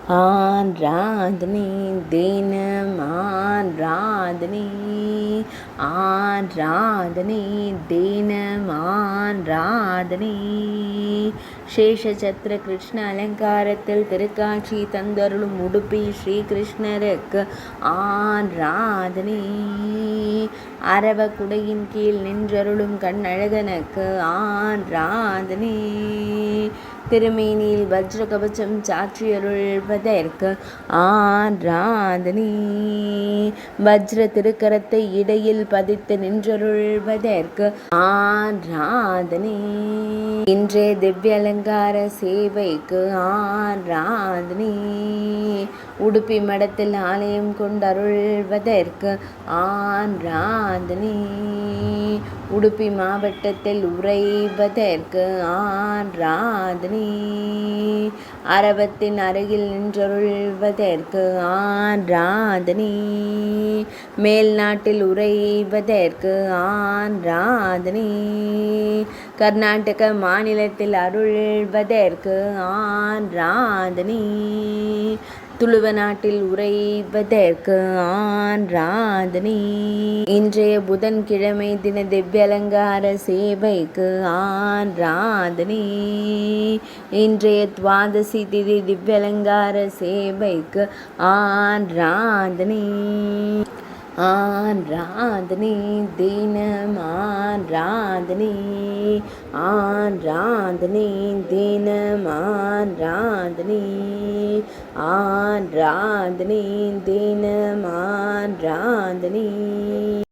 ஆராதனை தினம் ஆராதனை ஆராதனை தினம் ஆராதனை சேஷசத்திர கிருஷ்ண அலங்காரத்தில் திருக்காட்சி தந்தருளும் உடுப்பி ஸ்ரீகிருஷ்ணருக்கு ஆராதனை அரவ குடையின் கீழ் நின்றருளும் கண்ணழகனுக்கு ஆராதனை திருமேனியில் வஜ்ர கவச்சம் சாற்றியருள்வதற்கு ஆராதனை வஜ்ர திருக்கரத்தை இடையில் பதித்து நின்றருள்வதற்கு ஆராதனை இன்றைய திவ்ய அலங்கார சேவைக்கு ஆராதனை உடுப்பி மடத்தில் ஆலயம் கொண்டருள்வதற்கு ஆராதனை உடுப்பி மாவட்டத்தில் உறைவதற்கு ஆராதனை அரவத்தின் அருகில் நின்றருள்வதற்கு ஆராதனை மேல் நாட்டில் உறைவதற்கு ஆராதனை கர்நாடக மாநிலத்தில் அருள்வதற்கு ஆராதனை துளுவ நாட்டில் உறைவதற்கு ஆராதனை இன்றைய புதன்கிழமை தின திவ்ய அலங்கார சேவைக்கு ஆராதனை இன்றைய துவாதசி திதி திவ்ய அலங்கார சேவைக்கு ஆராதனை ஆராதனை தினம் ஆராதனை ஆராதனை தினம் ஆராதனை ஆராதனை தினம் ஆராதனை